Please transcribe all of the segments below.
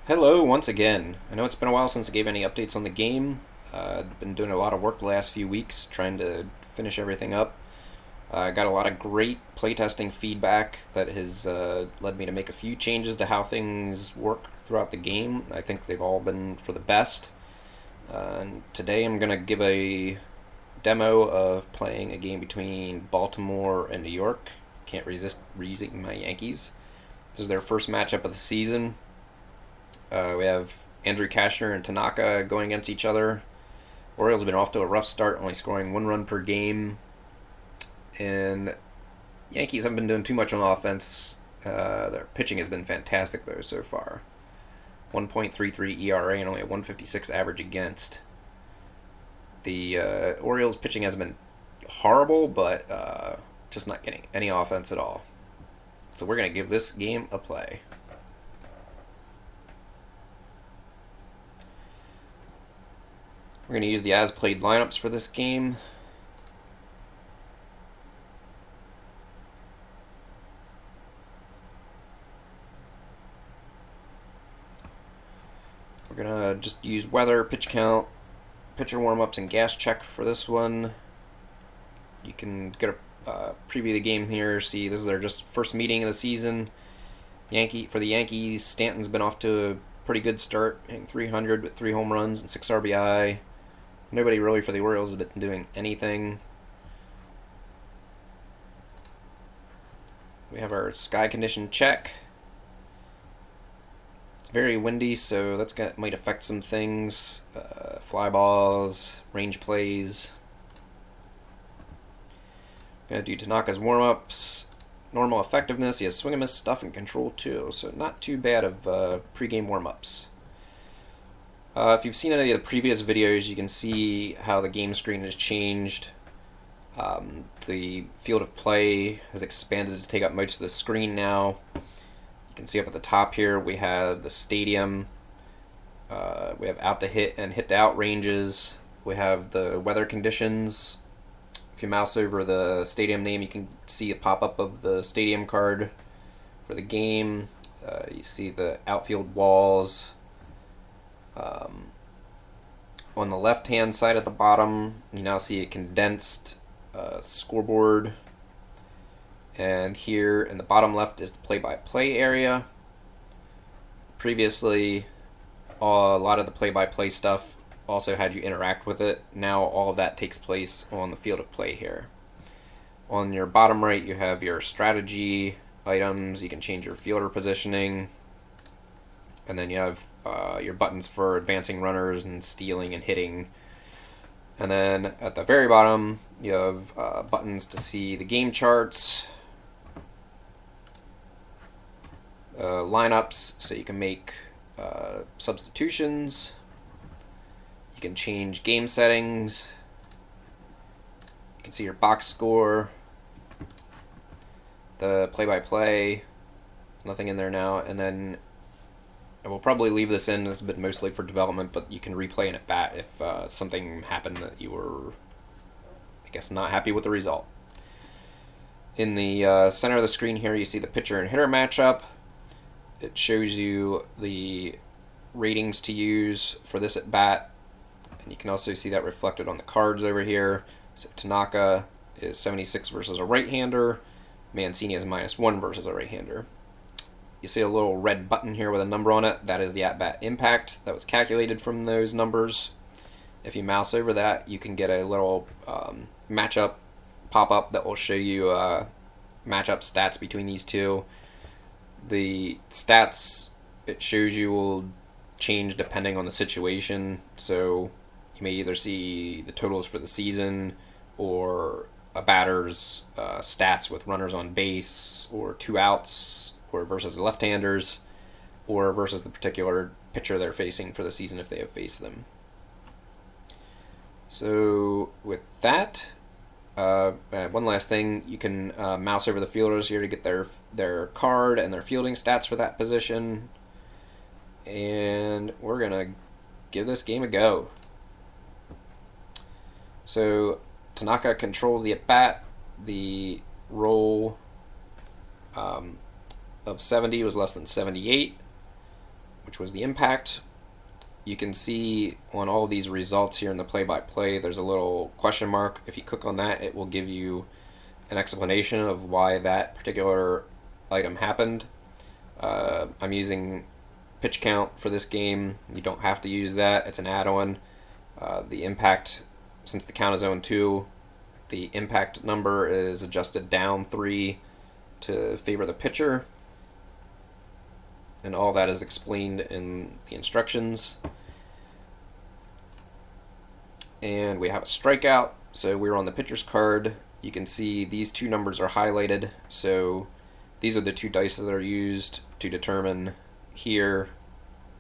Hello once again. I know it's been a while since I gave any updates on the game. I've been doing a lot of work the last few weeks trying to finish everything up. I got a lot of great playtesting feedback that has led me to make a few changes to how things work throughout the game. I think they've all been for the best. And today I'm going to give a demo of playing a game between Baltimore and New York. Can't resist using my Yankees. This is their first matchup of the season. We have Andrew Kashner and Tanaka going against each other. Orioles have been off to a rough start, only scoring 1 run per game. And Yankees haven't been doing too much on offense. Their pitching has been fantastic, though, so far. 1.33 ERA and only a 156 average against. The Orioles pitching has been horrible, but just not getting any offense at all. So we're going to give this game a play. We're going to use the as-played lineups for this game. We're going to just use weather, pitch count, pitcher warm-ups, and gas check for this one. You can get a preview of the game here. See, this is their just first meeting of the season. For the Yankees, Stanton's been off to a pretty good start, hitting 300 with 3 home runs and 6 RBI. Nobody really for the Orioles has been doing anything. We have our sky condition check. It's very windy, so might affect some things. Fly balls, range plays. Gonna do Tanaka's warm-ups. Normal effectiveness. He has swing and miss stuff and control too, so not too bad of pre-game warm-ups. If you've seen any of the previous videos, you can see how the game screen has changed. The field of play has expanded to take up most of the screen now. You can see up at the top here we have the stadium. We have out to hit and hit to out ranges. We have the weather conditions. If you mouse over the stadium name, you can see a pop-up of the stadium card for the game. You see the outfield walls. On the left-hand side at the bottom, you now see a condensed scoreboard. And here in the bottom left is the play-by-play area. Previously, a lot of the play-by-play stuff also had you interact with it. Now all of that takes place on the field of play here. On your bottom right, you have your strategy items. You can change your fielder positioning. And then you have your buttons for advancing runners and stealing and hitting. And then at the very bottom, you have buttons to see the game charts, lineups, so you can make substitutions. You can change game settings. You can see your box score, the play-by-play. Nothing in there now. And then I will probably leave this in. This has been mostly for development, but you can replay an at-bat if something happened that you were, I guess, not happy with the result. In the center of the screen here, you see the pitcher and hitter matchup. It shows you the ratings to use for this at-bat, and you can also see that reflected on the cards over here. So Tanaka is 76 versus a right-hander. Mancini is -1 versus a right-hander. You see a little red button here with a number on it. That is the at-bat impact that was calculated from those numbers. If you mouse over that, you can get a little matchup pop-up that will show you matchup stats between these two. The stats it shows you will change depending on the situation. So you may either see the totals for the season or a batter's stats with runners on base or 2 outs, or versus the left-handers, or versus the particular pitcher they're facing for the season if they have faced them. So with that, one last thing, you can mouse over the fielders here to get their card and their fielding stats for that position. And we're going to give this game a go. So Tanaka controls the at-bat. The roll of 70 was less than 78. which was the impact. You can see on all of these results here in the play-by-play, there's a little question mark. If you click on that, it will give you an explanation of why that particular item happened. I'm using pitch count for this game. You don't have to use that. It's an add-on. The impact, since the count is 0-2, the impact number is adjusted down 3 to favor the pitcher. And all that is explained in the instructions. And we have a strikeout. So we're on the pitcher's card. You can see these two numbers are highlighted. So these are the two dice that are used to determine here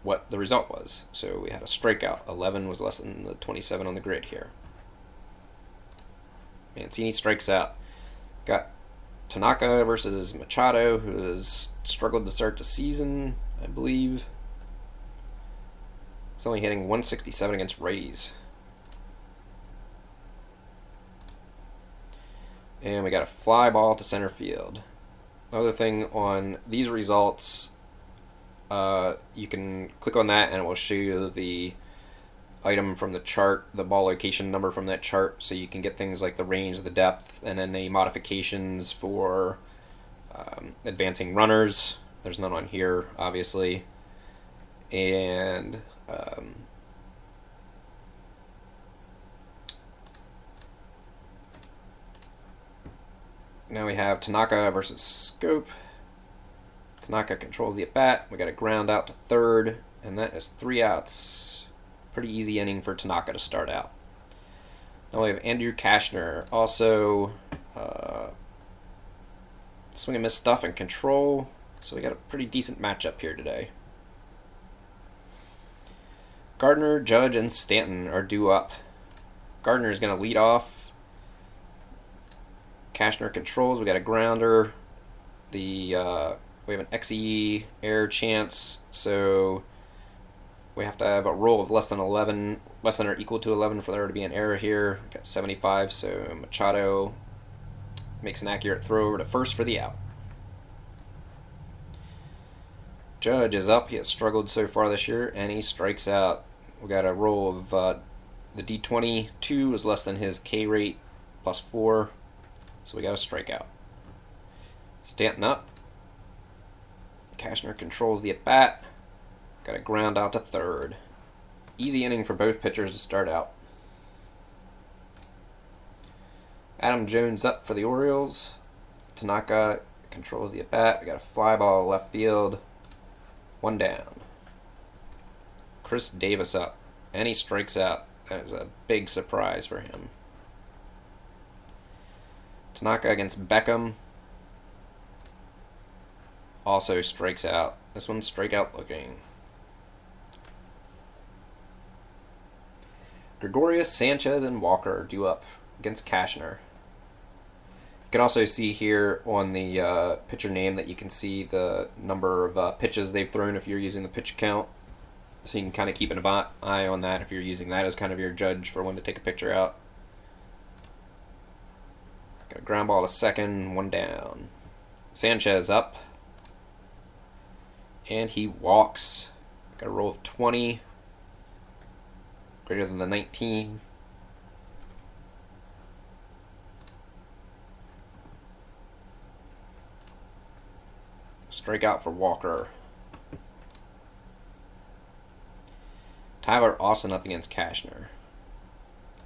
what the result was. So we had a strikeout. 11 was less than the 27 on the grid here. Mancini strikes out. Got Tanaka versus Machado, who has struggled to start the season, I believe. It's only hitting 167 against righties. And we got a fly ball to center field. Another thing on these results, you can click on that and it will show you the item from the chart, the ball location number from that chart, so you can get things like the range, the depth, and then the modifications for advancing runners. There's none on here, obviously. And now we have Tanaka versus Scope. Tanaka controls the at-bat. We got a ground out to third, and that is 3 outs. Pretty easy inning for Tanaka to start out. Now we have Andrew Kashner, also swing and miss stuff and control. So we got a pretty decent matchup here today. Gardner, Judge, and Stanton are due up. Gardner is going to lead off. Kashner controls. We got a grounder. We have an XE error chance, so we have to have a roll of less than 11, less than or equal to 11 for there to be an error here. Got 75, so Machado makes an accurate throw over to first for the out. Judge is up. He has struggled so far this year, and he strikes out. We got a roll of the D20. 2 is less than his K rate, plus 4, so we got a strikeout. Stanton up. Kashner controls the at-bat. Got a ground out to third. Easy inning for both pitchers to start out. Adam Jones up for the Orioles. Tanaka controls the at-bat. We got a fly ball left field. 1 down. Chris Davis up. And he strikes out. That is a big surprise for him. Tanaka against Beckham. Also strikes out. This one's strikeout looking. Gregorius, Sanchez, and Walker are due up against Kashner. You can also see here on the pitcher name that you can see the number of pitches they've thrown if you're using the pitch count. So you can kind of keep an eye on that if you're using that as kind of your judge for when to take a pitcher out. Got a ground ball to second, 1 down. Sanchez up. And he walks. Got a roll of 20. Greater than the 19. Strikeout for Walker. Tyler Austin up against Kashner.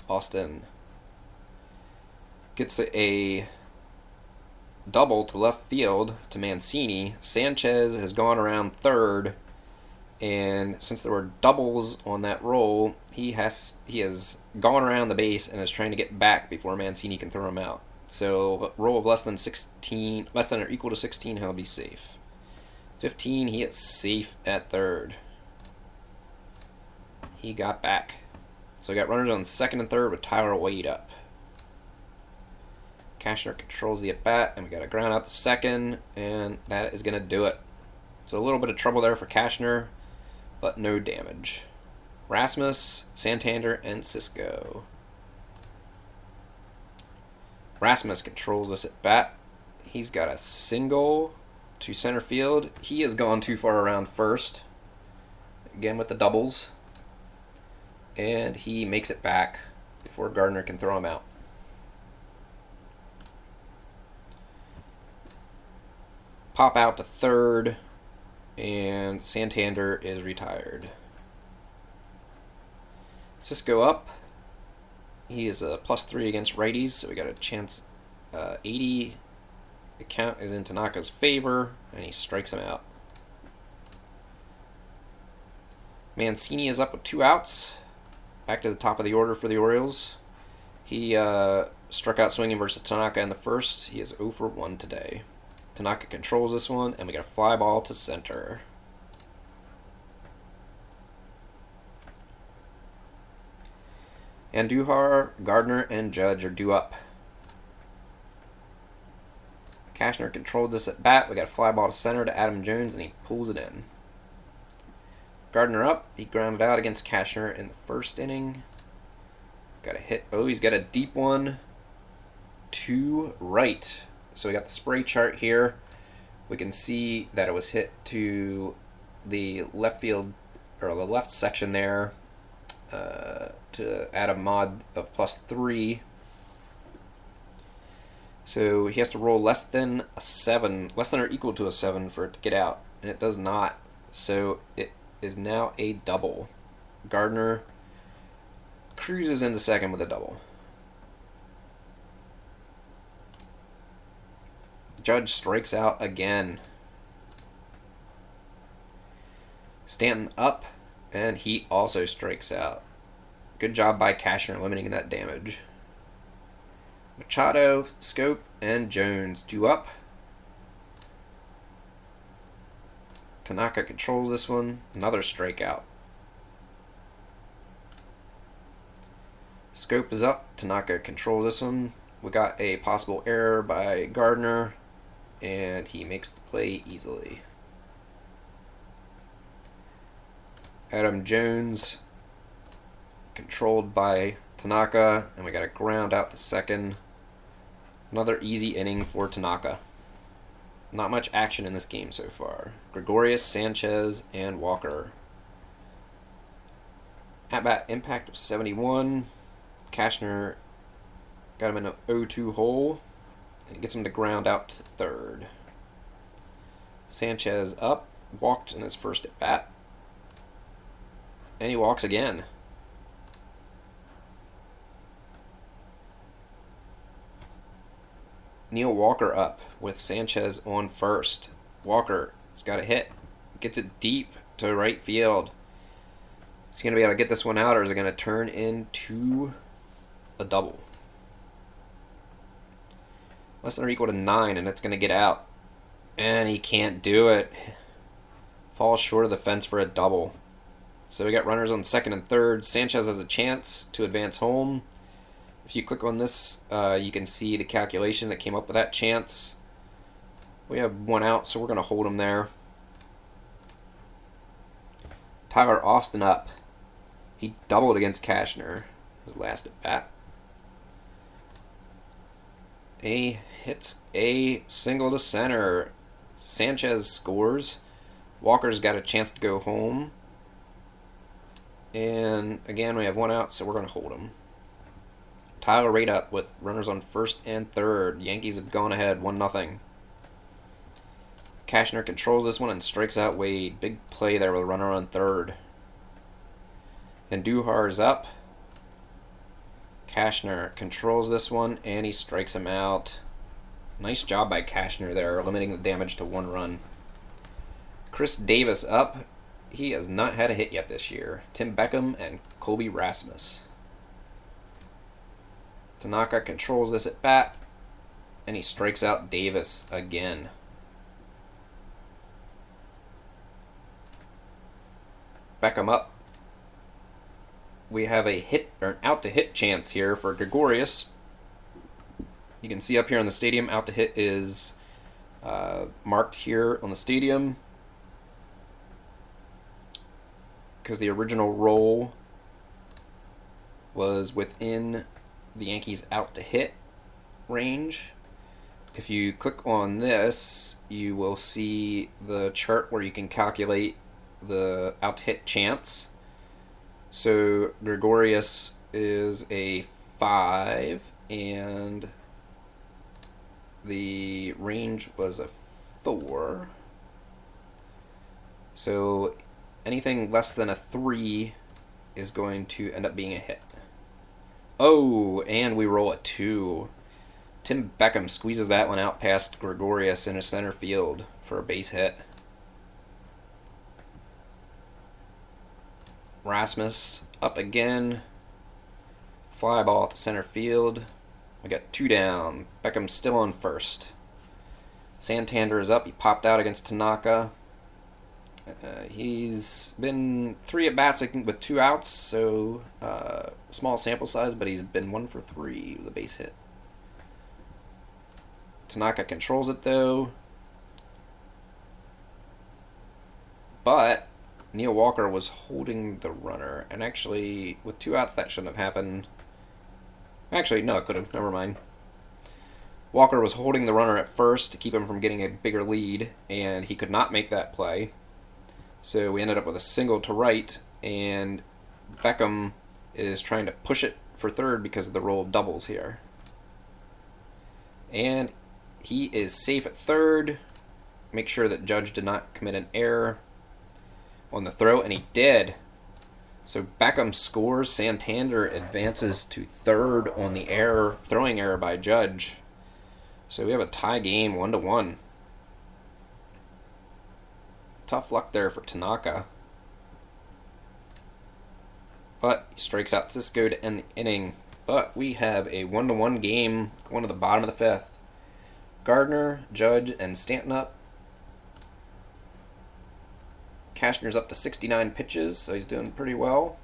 Austin gets a double to left field to Mancini. Sanchez has gone around third, and since there were doubles on that roll, he has gone around the base and is trying to get back before Mancini can throw him out. So roll of less than or equal to 16, he'll be safe. 15, he is safe at third. He got back. So we got runners on second and third with Tyler Wade up. Kashner controls the at-bat, and we got a ground out to second, and that is going to do it. So a little bit of trouble there for Kashner, but no damage. Rasmus, Santander, and Cisco. Rasmus controls this at-bat. He's got a single to center field. He has gone too far around first. again with the doubles. And he makes it back before Gardner can throw him out. Pop out to third, and Santander is retired. Cisco up. He is a +3 against righties, so we got a chance. 80. The count is in Tanaka's favor, and he strikes him out. Mancini is up with 2 outs. Back to the top of the order for the Orioles. He struck out swinging versus Tanaka in the first. He is 0 for 1 today. Tanaka controls this one, and we got a fly ball to center. Andujar, Gardner, and Judge are due up. Cashner controlled this at bat. We got a fly ball to center to Adam Jones, and he pulls it in. Gardner up. He grounded out against Cashner in the first inning. Got a hit. Oh, he's got a deep one to right. So we got the spray chart here. We can see that it was hit to the left field, or the left section there, to add a mod of +3. So he has to roll less than a 7, less than or equal to a 7 for it to get out, and it does not. So it is now a double. Gardner cruises into second with a double. Judge strikes out again. Stanton up, and he also strikes out. Good job by Cashner limiting that damage. Machado, Scope, and Jones due up. Tanaka controls this one. Another strikeout. Scope is up. Tanaka controls this one. We got a possible error by Gardner, and he makes the play easily. Adam Jones controlled by Tanaka, and we got a ground out to second. Another easy inning for Tanaka. Not much action in this game so far. Gregorius, Sanchez, and Walker. At-bat impact of 71. Cashner got him in an 0-2 hole, and it gets him to ground out to third. Sanchez up, walked in his first at-bat, and he walks again. Neil Walker up with Sanchez on first. Walker has got a hit. Gets it deep to right field. Is he going to be able to get this one out, or is it going to turn into a double? Less than or equal to 9, and it's going to get out. And he can't do it. Falls short of the fence for a double. So we got runners on second and third. Sanchez has a chance to advance home. If you click on this, you can see the calculation that came up with that chance. We have 1 out, so we're going to hold him there. Tyler Austin up. He doubled against Cashner. His last at bat. He hits a single to center. Sanchez scores. Walker's got a chance to go home. And again, we have 1 out, so we're going to hold him. Tyler Rate up with runners on first and third. Yankees have gone ahead 1-0. Cashner controls this one and strikes out Wade. Big play there with a runner on third. And Duhar is up. Cashner controls this one, and he strikes him out. Nice job by Cashner there, limiting the damage to 1 run. Chris Davis up. He has not had a hit yet this year. Tim Beckham and Colby Rasmus. Tanaka controls this at bat, and he strikes out Davis again. Beckham up. We have a hit or an out to hit chance here for Gregorius. You can see up here on the stadium, out to hit is marked here on the stadium because the original roll was within the Yankees out to hit range. If you click on this, you will see the chart where you can calculate the out hit chance. So Gregorius is a 5, and the range was a 4. So anything less than a 3 is going to end up being a hit. Oh, and we roll a 2. Tim Beckham squeezes that one out past Gregorius in a center field for a base hit. Rasmus up again. Fly ball to center field. We got 2 down. Beckham's still on first. Santander is up. He popped out against Tanaka. He's been 3 at bats with 2 outs, so small sample size, but he's been 1 for 3 with a base hit. Tanaka controls it though, but Neil Walker was holding the runner, and actually with 2 outs that shouldn't have happened. Actually, no, it could have. Never mind. Walker was holding the runner at first to keep him from getting a bigger lead, and he could not make that play. So we ended up with a single to right, and Beckham is trying to push it for third because of the roll of doubles here. And he is safe at third. Make sure that Judge did not commit an error on the throw, and he did. So Beckham scores. Santander advances to third on the throwing error by Judge. So we have a tie game, 1-1. Tough luck there for Tanaka. But he strikes out Cisco to end the inning. But we have a 1-1 game going to the bottom of the 5th. Gardner, Judge, and Stanton up. Cashner's up to 69 pitches, so he's doing pretty well.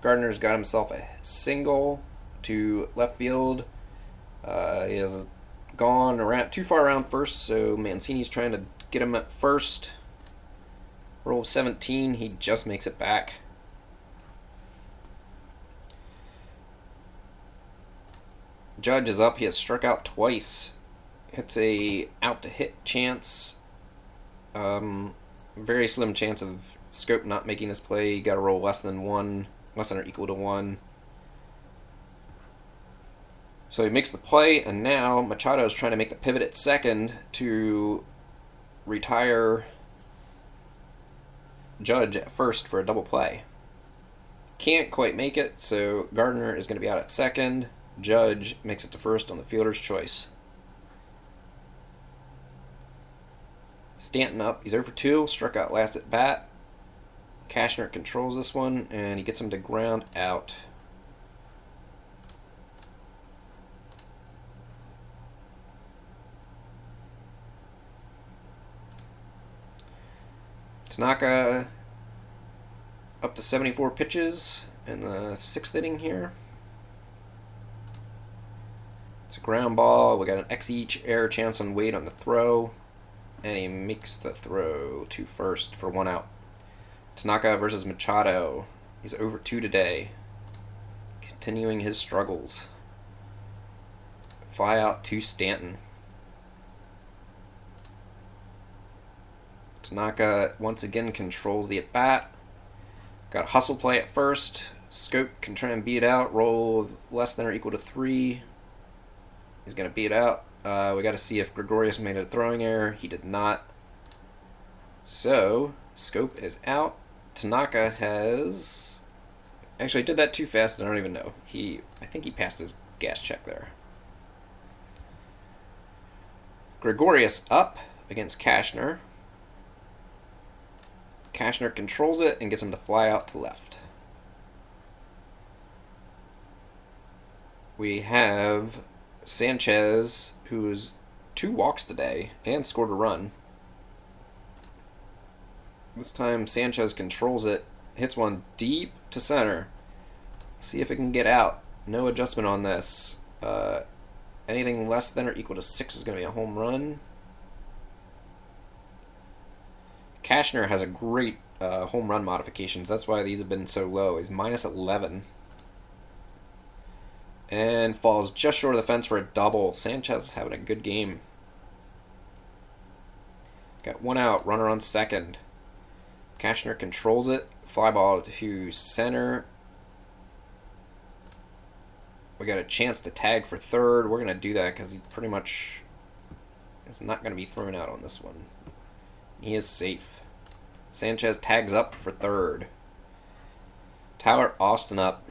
Gardner's got himself a single to left field. He has gone around too far around first, so Mancini's trying to get him at first. Roll of 17, he just makes it back. Judge is up. He has struck out twice. It's a out to hit chance. Very slim chance of Scope not making this play. You got to roll less than or equal to 1. So he makes the play, and now Machado is trying to make the pivot at second to retire Judge at first for a double play. Can't quite make it, so Gardner is going to be out at second. Judge makes it to first on the fielder's choice. Stanton up. He's 0 for 2. Struck out last at bat. Cashner controls this one, and he gets him to ground out. Tanaka up to 74 pitches in the 6th inning here. It's a ground ball. We got an X each error chance on Wade on the throw, and he makes the throw to first for 1 out. Tanaka versus Machado. He's over 2 today, continuing his struggles. Fly out to Stanton. Tanaka once again controls the at-bat. Got a hustle play at first. Scope can try and beat it out. Roll of less than or equal to 3. He's going to beat it out. We got to see if Gregorius made a throwing error. He did not. So, Scope is out. Tanaka has... Actually, did that too fast. I don't even know. I think he passed his gas check there. Gregorius up against Cashner. Cashner controls it and gets him to fly out to left. We have Sanchez, who's 2 walks today and scored a run. This time Sanchez controls it, hits one deep to center. See if it can get out. No adjustment on this. Anything less than or equal to 6 is going to be a home run. Cashner has a great home run modifications. That's why these have been so low. He's minus 11. And falls just short of the fence for a double. Sanchez is having a good game. Got 1 out. Runner on second. Cashner controls it. Fly ball to center. We got a chance to tag for third. We're going to do that because he pretty much is not going to be thrown out on this one. He is safe. Sanchez tags up for third. Tyler Austin up.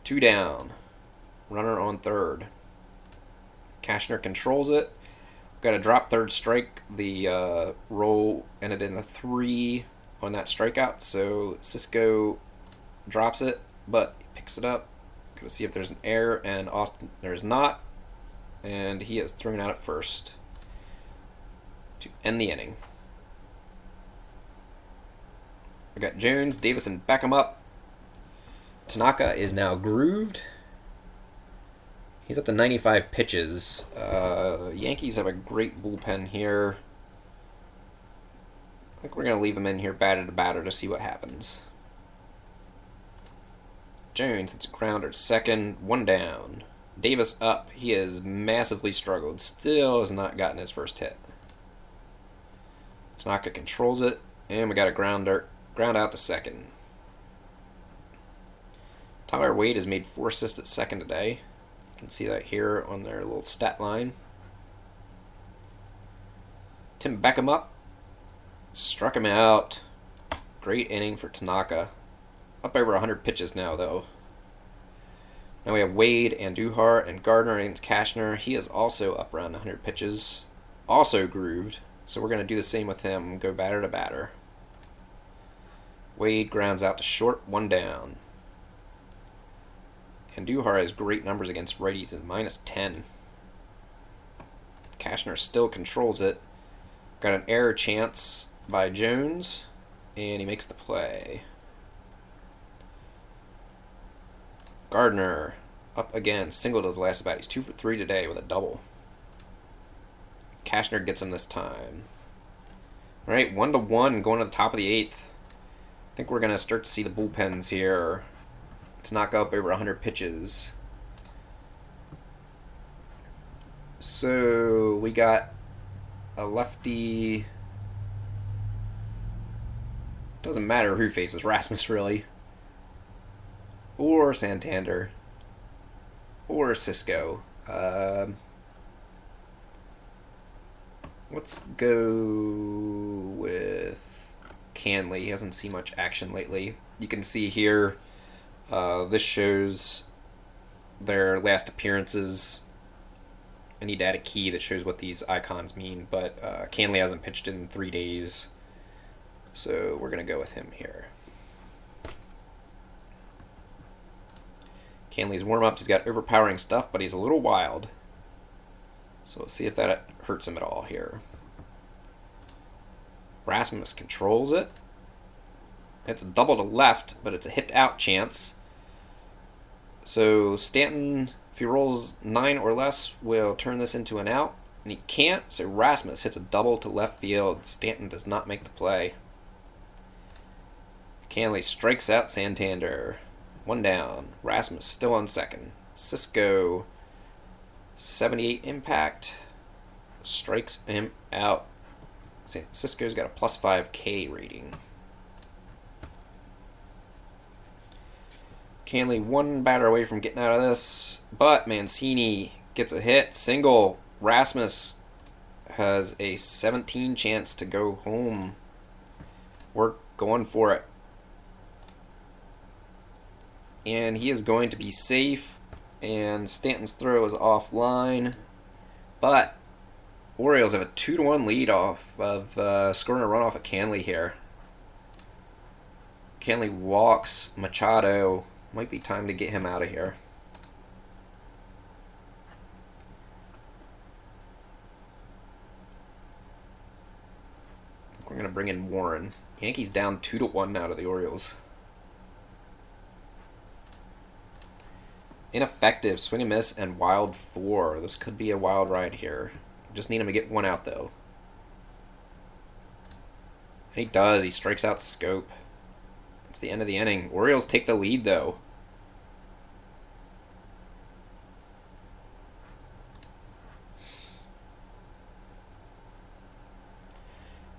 2 down. Runner on third. Cashner controls it. Got a drop third strike. The roll ended in a 3 on that strikeout. So Cisco drops it, but he picks it up. Gonna see if there's an error, and Austin, there's not. And he is thrown out at first to end the inning. We got Jones, Davis, and Beckham up. Tanaka is now grooved. He's up to 95 pitches. Yankees have a great bullpen here. I think we're going to leave him in here batter to batter to see what happens. Jones hits a grounder at second, 1 down. Davis up. He has massively struggled. Still has not gotten his first hit. Tanaka controls it, and we got a ground out to second. Tyler Wade has made 4 assists at second today. You can see that here on their little stat line. Tim Beckham up. Struck him out. Great inning for Tanaka. Up over 100 pitches now, though. Now we have Wade and Duhar and Gardner against Cashner. He is also up around 100 pitches. Also grooved. So we're going to do the same with him. Go batter to batter. Wade grounds out to short, 1 down. And Duhar has great numbers against righties at -10. Cashner still controls it. Got an error chance by Jones, and he makes the play. Gardner up again, singled his last at bat. He's 2 for 3 today with a double. Cashner gets him this time. All right, 1-1 going to the top of the 8th. I think we're going to start to see the bullpens here to knock up over 100 pitches. So we got a lefty. Doesn't matter who faces Rasmus, really. Or Santander. Or Cisco. Let's go with Canley. He hasn't seen much action lately. You can see here, this shows their last appearances. I need to add a key that shows what these icons mean, but Canley hasn't pitched in 3 days, so we're going to go with him here. Canley's warm-ups, he's got overpowering stuff, but he's a little wild. So let's see if that hurts him at all here. Rasmus controls it. It's a double to left, but it's a hit-out chance. So Stanton, if he rolls 9 or less, will turn this into an out. And he can't, so Rasmus hits a double to left field. Stanton does not make the play. Canley strikes out Santander. 1 down. Rasmus still on second. Cisco, 78 impact. Strikes him out. Cisco's got a +5 K rating. Canley 1 batter away from getting out of this, but Mancini gets a hit. Single. Rasmus has a 17 chance to go home. We're going for it. And he is going to be safe, and Stanton's throw is offline. But Orioles have a 2-1 lead off of scoring a run off of Canley here. Canley walks Machado. Might be time to get him out of here. We're going to bring in Warren. Yankees down 2-1 now to the Orioles. Ineffective, swing and miss, and wild 4. This could be a wild ride here. Just need him to get 1 out, though. And he does. He strikes out Scope. It's the end of the inning. Orioles take the lead, though.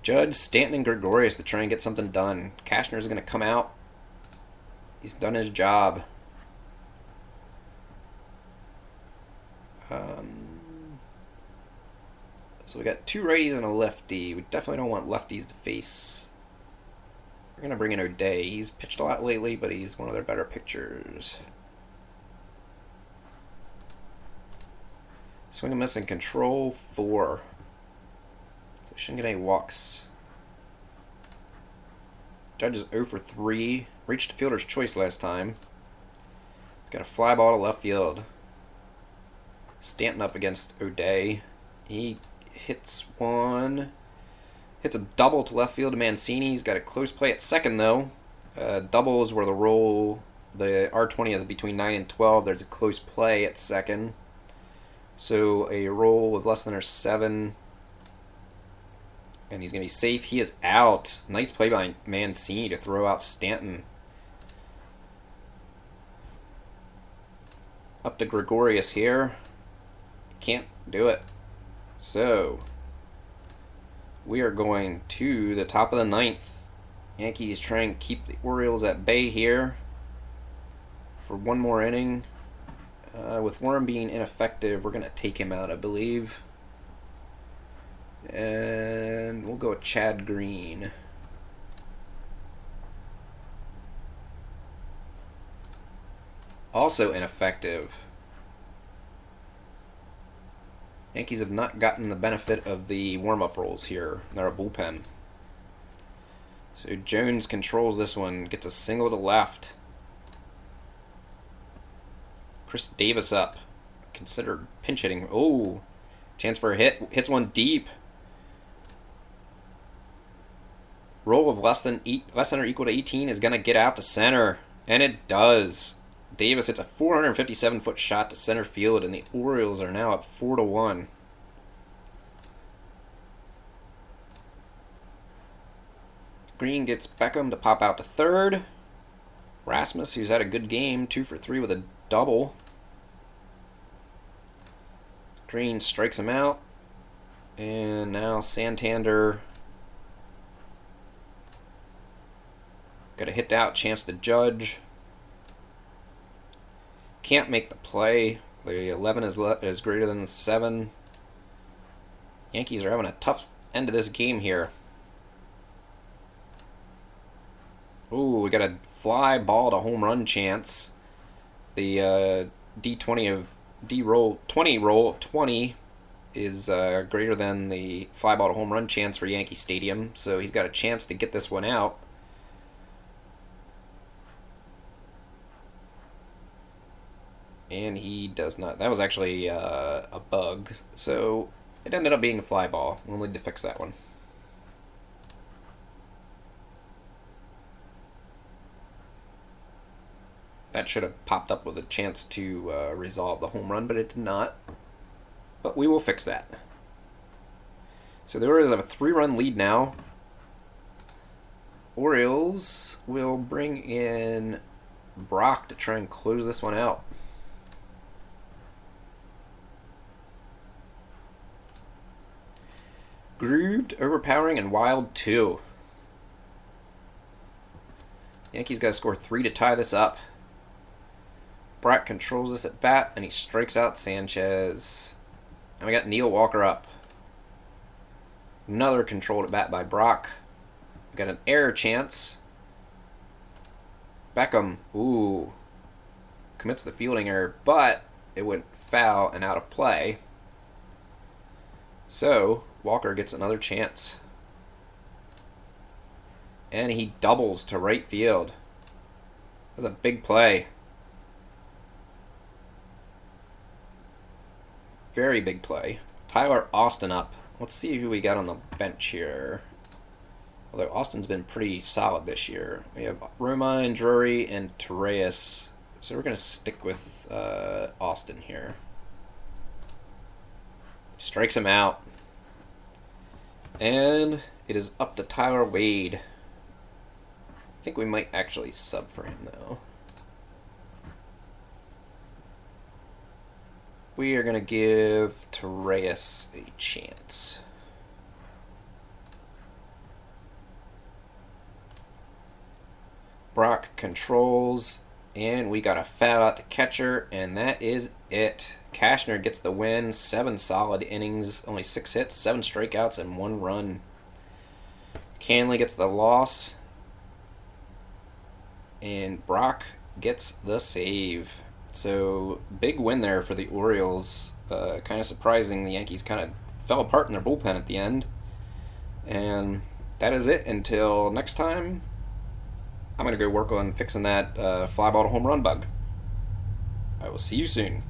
Judge, Stanton, and Gregorius to try and get something done. Cashner's going to come out. He's done his job. So we got two righties and a lefty. We definitely don't want lefties to face. We're going to bring in O'Day. He's pitched a lot lately, but he's one of their better pitchers. Swing and miss and control 4. So we shouldn't get any walks. Judge is 0 for 3. Reached fielder's choice last time. Got a fly ball to left field. Stanton up against O'Day. He hits one. Hits a double to left field to Mancini. He's got a close play at second, though. Double is where the roll, the R20 is between 9 and 12. There's a close play at second. So a roll of less than or 7. And he's going to be safe. He is out. Nice play by Mancini to throw out Stanton. Up to Gregorius here. Can't do it. So, we are going to the top of the 9th. Yankees trying to keep the Orioles at bay here for one more inning. With Worm being ineffective, we're going to take him out, I believe. And we'll go with Chad Green. Also ineffective. Yankees have not gotten the benefit of the warm-up rolls here. They're a bullpen. So Jones controls this one. Gets a single to left. Chris Davis up. Considered pinch hitting. Oh, chance for a hit. Hits one deep. Roll of less than or equal to 18 is going to get out to center. And it does. Davis hits a 457-foot shot to center field, and the Orioles are now up 4-1. Green gets Beckham to pop out to third. Rasmus, who's had a good game, 2 for 3 with a double. Green strikes him out. And now Santander got a hit out, chance to Judge. Can't make the play. The 11 is greater than the 7. Yankees are having a tough end of this game here. Ooh, we got a fly ball to home run chance. The D20 roll of 20 is greater than the fly ball to home run chance for Yankee Stadium, so he's got a chance to get this one out. And he does not. That was actually a bug, so it ended up being a fly ball. We'll need to fix that one. That should have popped up with a chance to resolve the home run, but it did not. But we will fix that. So the Orioles have a 3-run lead now. Orioles will bring in Brock to try and close this one out. Grooved, overpowering, and wild 2. Yankees got to score 3 to tie this up. Brock controls this at bat, and he strikes out Sanchez. And we got Neil Walker up. Another controlled at bat by Brock. We got an error chance. Beckham, ooh, commits the fielding error, but it went foul and out of play. So Walker gets another chance. And he doubles to right field. That was a big play. Very big play. Tyler Austin up. Let's see who we got on the bench here. Although Austin's been pretty solid this year. We have Romine, Drury, and Torreyes. So we're going to stick with Austin here. Strikes him out. And it is up to Tyler Wade. I think we might actually sub for him, though. We are going to give Torreyes a chance. Brock controls, and we got a foul out to catcher, and that is it. Cashner gets the win. 7 solid innings, only 6 hits, 7 strikeouts, and 1 run. Canley gets the loss, and Brock gets the save. So, big win there for the Orioles. Kind of surprising. The Yankees kind of fell apart in their bullpen at the end. And that is it until next time. I'm going to go work on fixing that fly ball to home run bug. I will see you soon.